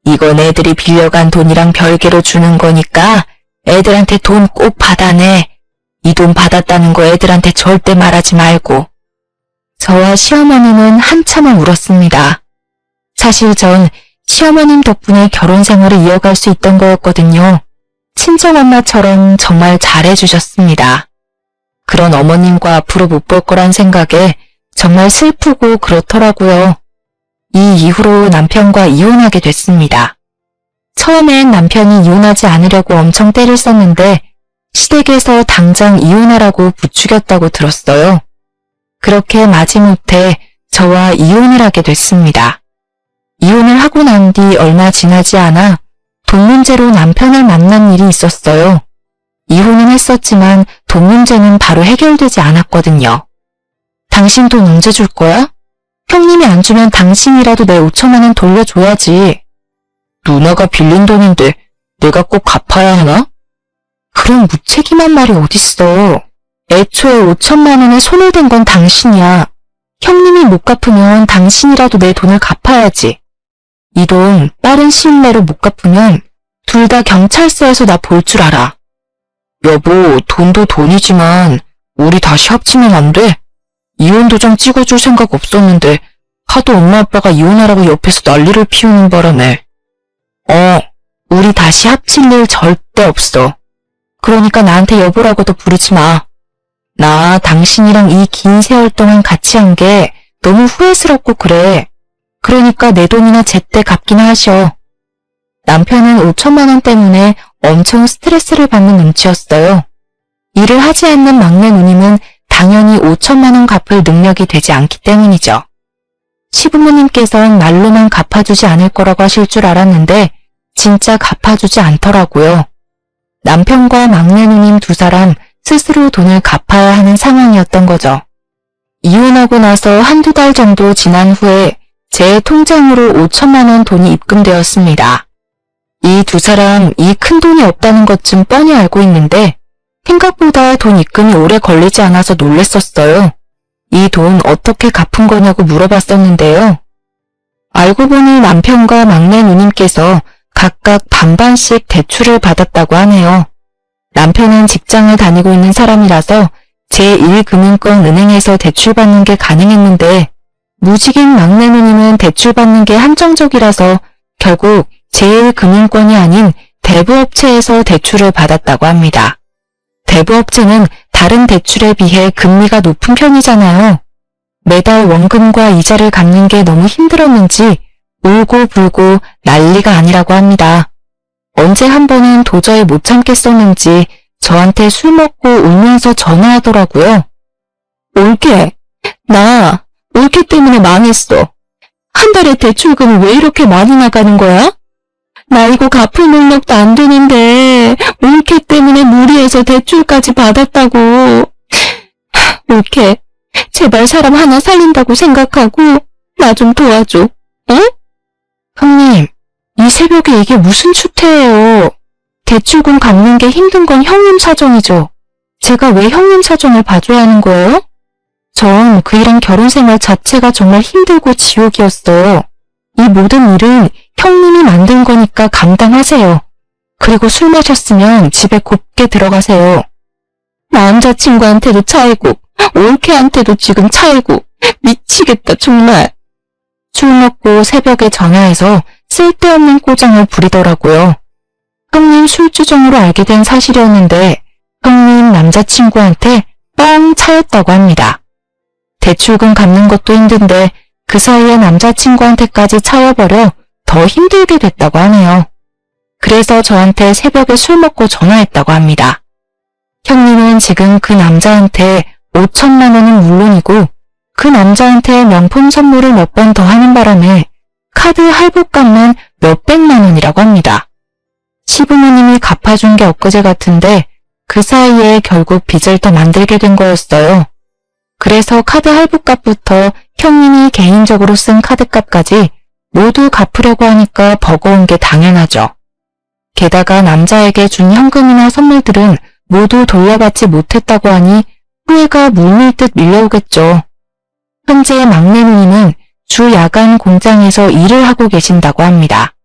이건 애들이 빌려간 돈이랑 별개로 주는 거니까 애들한테 돈 꼭 받아내. 이 돈 받았다는 거 애들한테 절대 말하지 말고. 저와 시어머님은 한참을 울었습니다. 사실 전 시어머님 덕분에 결혼 생활을 이어갈 수 있던 거였거든요. 친정엄마처럼 정말 잘해주셨습니다. 그런 어머님과 앞으로 못 볼 거란 생각에 정말 슬프고 그렇더라고요. 이 이후로 남편과 이혼하게 됐습니다. 처음엔 남편이 이혼하지 않으려고 엄청 때를 썼는데 시댁에서 당장 이혼하라고 부추겼다고 들었어요. 그렇게 마지못해 저와 이혼을 하게 됐습니다. 이혼을 하고 난 뒤 얼마 지나지 않아 돈 문제로 남편을 만난 일이 있었어요. 이혼은 했었지만 돈 문제는 바로 해결되지 않았거든요. 당신 돈 언제 줄 거야? 형님이 안 주면 당신이라도 내 5천만 원 돌려줘야지. 누나가 빌린 돈인데 내가 꼭 갚아야 하나? 그런 무책임한 말이 어딨어. 애초에 5천만 원에 손을 댄 건 당신이야. 형님이 못 갚으면 당신이라도 내 돈을 갚아야지. 이 돈 빠른 시일 내로 못 갚으면 둘 다 경찰서에서 나 볼 줄 알아. 여보, 돈도 돈이지만 우리 다시 합치면 안 돼? 이혼 도장 찍어줄 생각 없었는데 하도 엄마 아빠가 이혼하라고 옆에서 난리를 피우는 바람에. 우리 다시 합칠 일 절대 없어. 그러니까 나한테 여보라고도 부르지 마. 나 당신이랑 이 긴 세월 동안 같이 한 게 너무 후회스럽고 그래. 그러니까 내 돈이나 제때 갚기나 하셔. 남편은 5천만 원 때문에 엄청 스트레스를 받는 눈치였어요. 일을 하지 않는 막내 누님은 당연히 5천만 원 갚을 능력이 되지 않기 때문이죠. 시부모님께서는 말로만 갚아주지 않을 거라고 하실 줄 알았는데 진짜 갚아주지 않더라고요. 남편과 막내 누님 두 사람 스스로 돈을 갚아야 하는 상황이었던 거죠. 이혼하고 나서 한두 달 정도 지난 후에 제 통장으로 5천만 원 돈이 입금되었습니다. 이 두 사람 이 큰 돈이 없다는 것쯤 뻔히 알고 있는데 생각보다 돈 입금이 오래 걸리지 않아서 놀랬었어요. 이 돈 어떻게 갚은 거냐고 물어봤었는데요. 알고 보니 남편과 막내 누님께서 각각 반반씩 대출을 받았다고 하네요. 남편은 직장을 다니고 있는 사람이라서 제1금융권 은행에서 대출받는 게 가능했는데 무직인 막내 누님은 대출받는 게 한정적이라서 결국 제1금융권이 아닌 대부업체에서 대출을 받았다고 합니다. 대부업체는 다른 대출에 비해 금리가 높은 편이잖아요. 매달 원금과 이자를 갚는 게 너무 힘들었는지 울고 불고 난리가 아니라고 합니다. 언제 한 번은 도저히 못 참겠었는지 저한테 술 먹고 울면서 전화하더라고요. 나 올케 때문에 망했어. 한 달에 대출금이 왜 이렇게 많이 나가는 거야? 나 이거 갚을 능력도 안 되는데 올케 때문에 무리해서 대출까지 받았다고. 올케, 제발 사람 하나 살린다고 생각하고 나 좀 도와줘. 응? 형님, 이 새벽에 이게 무슨 추태예요. 대출금 갚는 게 힘든 건 형님 사정이죠. 제가 왜 형님 사정을 봐줘야 하는 거예요? 전 그 일한 결혼 생활 자체가 정말 힘들고 지옥이었어요. 이 모든 일은 형님이 만든 거니까 감당하세요. 그리고 술 마셨으면 집에 곱게 들어가세요. 남자친구한테도 차이고 올케한테도 지금 차이고 미치겠다 정말. 술 먹고 새벽에 전화해서 쓸데없는 꼬장을 부리더라고요. 형님 술주정으로 알게 된 사실이었는데 형님 남자친구한테 뻥 차였다고 합니다. 대출금 갚는 것도 힘든데 그 사이에 남자친구한테까지 차여버려 더 힘들게 됐다고 하네요. 그래서 저한테 새벽에 술 먹고 전화했다고 합니다. 형님은 지금 그 남자한테 5천만 원은 물론이고 그 남자한테 명품 선물을 몇 번 더 하는 바람에 카드 할부값만 몇백만 원이라고 합니다. 시부모님이 갚아준 게 엊그제 같은데 그 사이에 결국 빚을 더 만들게 된 거였어요. 그래서 카드 할부값부터 형님이 개인적으로 쓴 카드값까지 모두 갚으려고 하니까 버거운 게 당연하죠. 게다가 남자에게 준 현금이나 선물들은 모두 돌려받지 못했다고 하니 후회가 물밀듯 밀려오겠죠. 현재 막내 누님은 주 야간 공장에서 일을 하고 계신다고 합니다.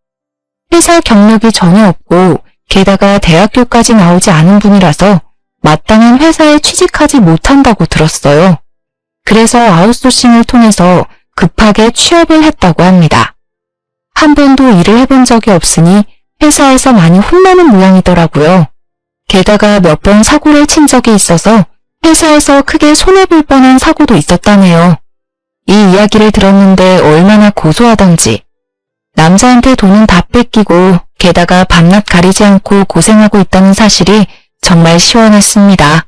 회사 경력이 전혀 없고 게다가 대학교까지 나오지 않은 분이라서 마땅한 회사에 취직하지 못한다고 들었어요. 그래서 아웃소싱을 통해서 급하게 취업을 했다고 합니다. 한 번도 일을 해본 적이 없으니 회사에서 많이 혼나는 모양이더라고요. 게다가 몇 번 사고를 친 적이 있어서 회사에서 크게 손해볼 뻔한 사고도 있었다네요. 이 이야기를 들었는데 얼마나 고소하던지. 남자한테 돈은 다 뺏기고 게다가 밤낮 가리지 않고 고생하고 있다는 사실이 정말 시원했습니다.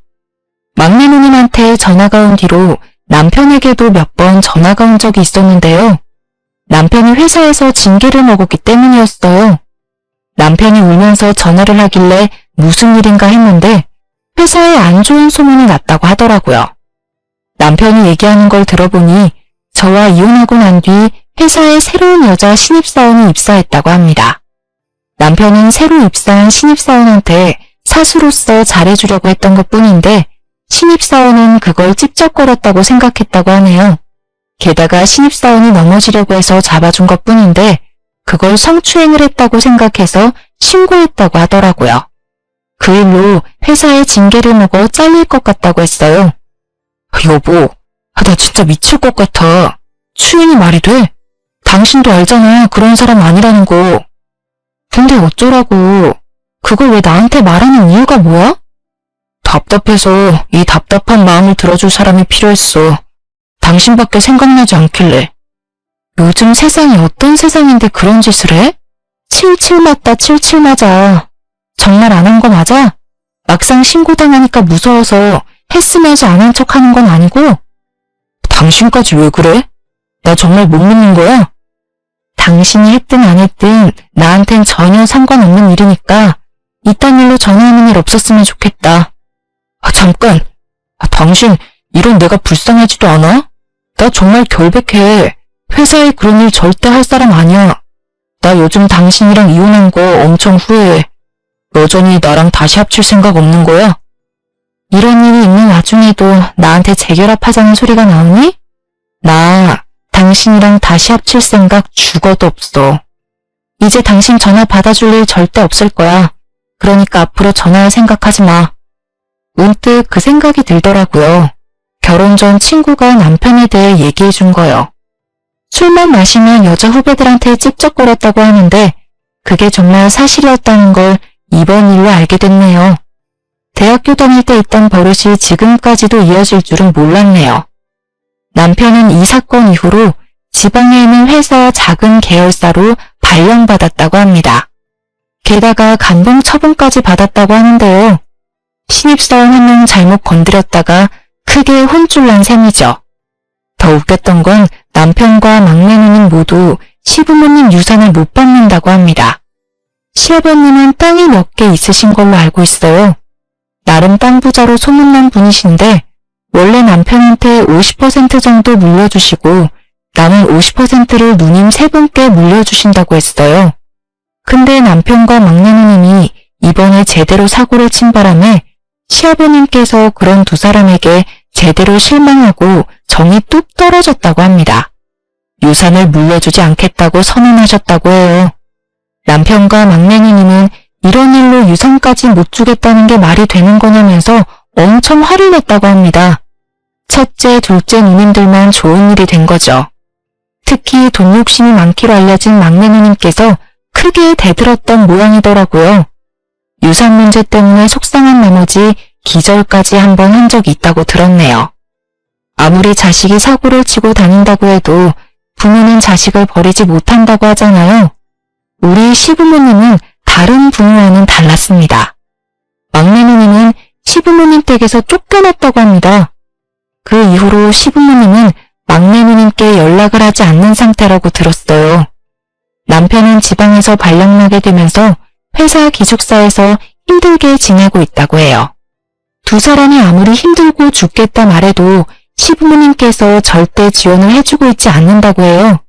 막내 누님한테 전화가 온 뒤로 남편에게도 몇 번 전화가 온 적이 있었는데요. 남편이 회사에서 징계를 먹었기 때문이었어요. 남편이 울면서 전화를 하길래 무슨 일인가 했는데 회사에 안 좋은 소문이 났다고 하더라고요. 남편이 얘기하는 걸 들어보니 저와 이혼하고 난 뒤 회사에 새로운 여자 신입사원이 입사했다고 합니다. 남편은 새로 입사한 신입사원한테 사수로서 잘해주려고 했던 것뿐인데 신입사원은 그걸 찝쩍거렸다고 생각했다고 하네요. 게다가 신입사원이 넘어지려고 해서 잡아준 것뿐인데 그걸 성추행을 했다고 생각해서 신고했다고 하더라고요. 그 일로 회사에 징계를 먹어 잘릴 것 같다고 했어요. 여보, 나 진짜 미칠 것 같아. 추행이 말이 돼? 당신도 알잖아. 그런 사람 아니라는 거. 근데 어쩌라고. 그걸 왜 나한테 말하는 이유가 뭐야? 답답해서 이 답답한 마음을 들어줄 사람이 필요했어. 당신밖에 생각나지 않길래. 요즘 세상이 어떤 세상인데 그런 짓을 해? 칠칠 맞다 칠칠 맞아. 정말 안 한 거 맞아? 막상 신고당하니까 무서워서 했으면서 안 한 척 하는 건 아니고? 당신까지 왜 그래? 나 정말 못 믿는 거야? 당신이 했든 안 했든 나한텐 전혀 상관없는 일이니까 이딴 일로 전화하는 일 없었으면 좋겠다. 잠깐. 당신 이런 내가 불쌍하지도 않아? 나 정말 결백해. 회사에 그런 일 절대 할 사람 아니야. 나 요즘 당신이랑 이혼한 거 엄청 후회해. 여전히 나랑 다시 합칠 생각 없는 거야? 이런 일이 있는 와중에도 나한테 재결합하자는 소리가 나오니? 나 당신이랑 다시 합칠 생각 죽어도 없어. 이제 당신 전화 받아줄 일 절대 없을 거야. 그러니까 앞으로 전화할 생각하지 마. 문득 그 생각이 들더라고요. 결혼 전 친구가 남편에 대해 얘기해 준 거요. 술만 마시면 여자 후배들한테 찝쩍거렸다고 하는데 그게 정말 사실이었다는 걸 이번 일로 알게 됐네요. 대학교 다닐 때 있던 버릇이 지금까지도 이어질 줄은 몰랐네요. 남편은 이 사건 이후로 지방에 있는 회사 작은 계열사로 발령받았다고 합니다. 게다가 감봉 처분까지 받았다고 하는데요. 신입사원 한 명 잘못 건드렸다가 크게 혼쭐 난 셈이죠. 더 웃겼던 건 남편과 막내 누님 모두 시부모님 유산을 못 받는다고 합니다. 시아버님은 땅이 몇 개 있으신 걸로 알고 있어요. 나름 땅 부자로 소문난 분이신데 원래 남편한테 50% 정도 물려주시고 남은 50%를 누님 세 분께 물려주신다고 했어요. 근데 남편과 막내 누님이 이번에 제대로 사고를 친 바람에 시아버님께서 그런 두 사람에게 제대로 실망하고 정이 뚝 떨어졌다고 합니다. 유산을 물려주지 않겠다고 선언하셨다고 해요. 남편과 막내 누님은 이런 일로 유산까지 못 주겠다는 게 말이 되는 거냐면서 엄청 화를 냈다고 합니다. 첫째, 둘째 누님들만 좋은 일이 된 거죠. 특히 돈 욕심이 많기로 알려진 막내 누님께서 크게 대들었던 모양이더라고요. 유산 문제 때문에 속상한 나머지 기절까지 한번 한 적이 있다고 들었네요. 아무리 자식이 사고를 치고 다닌다고 해도 부모는 자식을 버리지 못한다고 하잖아요. 우리 시부모님은 다른 부모와는 달랐습니다. 막내 누님은 시부모님 댁에서 쫓겨났다고 합니다. 그 이후로 시부모님은 막내 누님께 연락을 하지 않는 상태라고 들었어요. 남편은 지방에서 발령나게 되면서 회사 기숙사에서 힘들게 지내고 있다고 해요. 두 사람이 아무리 힘들고 죽겠다 말해도 시부모님께서 절대 지원을 해주고 있지 않는다고 해요.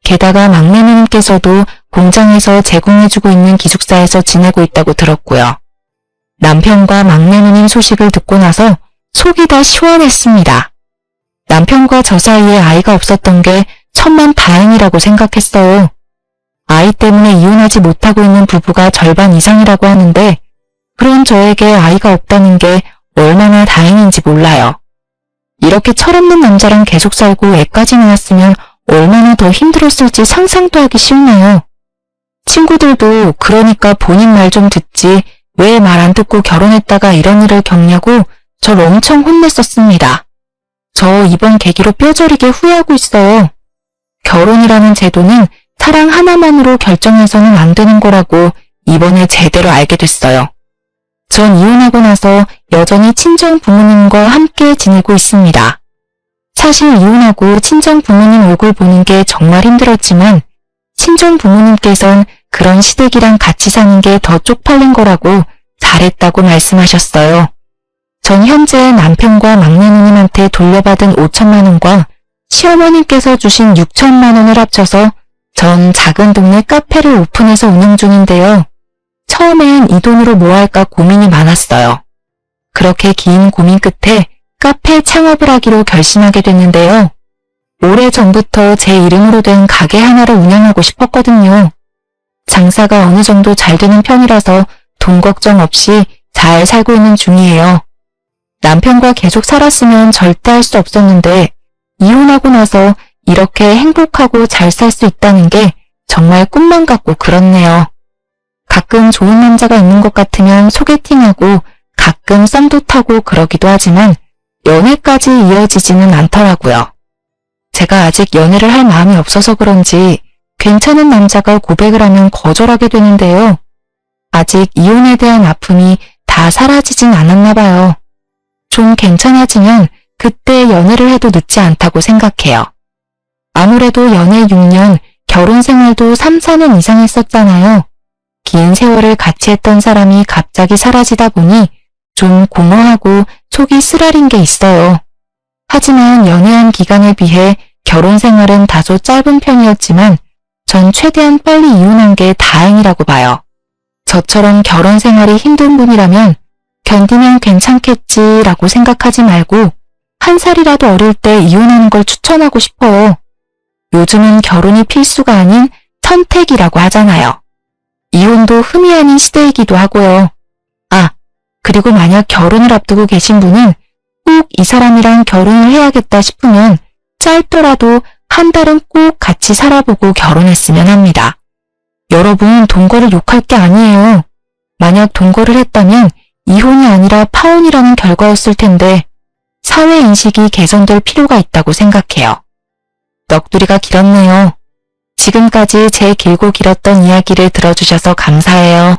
게다가 막내 누님께서도 공장에서 제공해주고 있는 기숙사에서 지내고 있다고 들었고요. 남편과 막내 누님 소식을 듣고 나서 속이 다 시원했습니다. 남편과 저 사이에 아이가 없었던 게 천만 다행이라고 생각했어요. 아이 때문에 이혼하지 못하고 있는 부부가 절반 이상이라고 하는데 그런 저에게 아이가 없다는 게 얼마나 다행인지 몰라요. 이렇게 철없는 남자랑 계속 살고 애까지 낳았으면 얼마나 더 힘들었을지 상상도 하기 싫네요. 친구들도 그러니까 본인 말 좀 듣지 왜 말 안 듣고 결혼했다가 이런 일을 겪냐고 절 엄청 혼냈었습니다. 저 이번 계기로 뼈저리게 후회하고 있어요. 결혼이라는 제도는 사랑 하나만으로 결정해서는 안 되는 거라고 이번에 제대로 알게 됐어요. 전 이혼하고 나서 여전히 친정 부모님과 함께 지내고 있습니다. 사실 이혼하고 친정 부모님 얼굴 보는 게 정말 힘들었지만 친정 부모님께선 그런 시댁이랑 같이 사는 게 더 쪽팔린 거라고 잘했다고 말씀하셨어요. 전 현재 남편과 막내 누님한테 돌려받은 5천만 원과 시어머님께서 주신 6천만 원을 합쳐서 전 작은 동네 카페를 오픈해서 운영 중인데요. 처음엔 이 돈으로 뭐 할까 고민이 많았어요. 그렇게 긴 고민 끝에 카페 창업을 하기로 결심하게 됐는데요. 오래전부터 제 이름으로 된 가게 하나를 운영하고 싶었거든요. 장사가 어느 정도 잘 되는 편이라서 돈 걱정 없이 잘 살고 있는 중이에요. 남편과 계속 살았으면 절대 할 수 없었는데 이혼하고 나서 이렇게 행복하고 잘 살 수 있다는 게 정말 꿈만 같고 그렇네요. 가끔 좋은 남자가 있는 것 같으면 소개팅하고 가끔 썸도 타고 그러기도 하지만 연애까지 이어지지는 않더라고요. 제가 아직 연애를 할 마음이 없어서 그런지 괜찮은 남자가 고백을 하면 거절하게 되는데요. 아직 이혼에 대한 아픔이 다 사라지진 않았나 봐요. 좀 괜찮아지면 그때 연애를 해도 늦지 않다고 생각해요. 아무래도 연애 6년, 결혼 생활도 3, 4년 이상 했었잖아요. 긴 세월을 같이 했던 사람이 갑자기 사라지다 보니 좀 공허하고 속이 쓰라린 게 있어요. 하지만 연애한 기간에 비해 결혼 생활은 다소 짧은 편이었지만 전 최대한 빨리 이혼한 게 다행이라고 봐요. 저처럼 결혼 생활이 힘든 분이라면 견디면 괜찮겠지라고 생각하지 말고 한 살이라도 어릴 때 이혼하는 걸 추천하고 싶어요. 요즘은 결혼이 필수가 아닌 선택이라고 하잖아요. 이혼도 흠이 아닌 시대이기도 하고요. 아, 그리고 만약 결혼을 앞두고 계신 분은 꼭 이 사람이랑 결혼을 해야겠다 싶으면 짧더라도 한 달은 꼭 같이 살아보고 결혼했으면 합니다. 여러분, 동거를 욕할 게 아니에요. 만약 동거를 했다면 이혼이 아니라 파혼이라는 결과였을 텐데 사회 인식이 개선될 필요가 있다고 생각해요. 넋두리가 길었네요. 지금까지 제 길고 길었던 이야기를 들어주셔서 감사해요.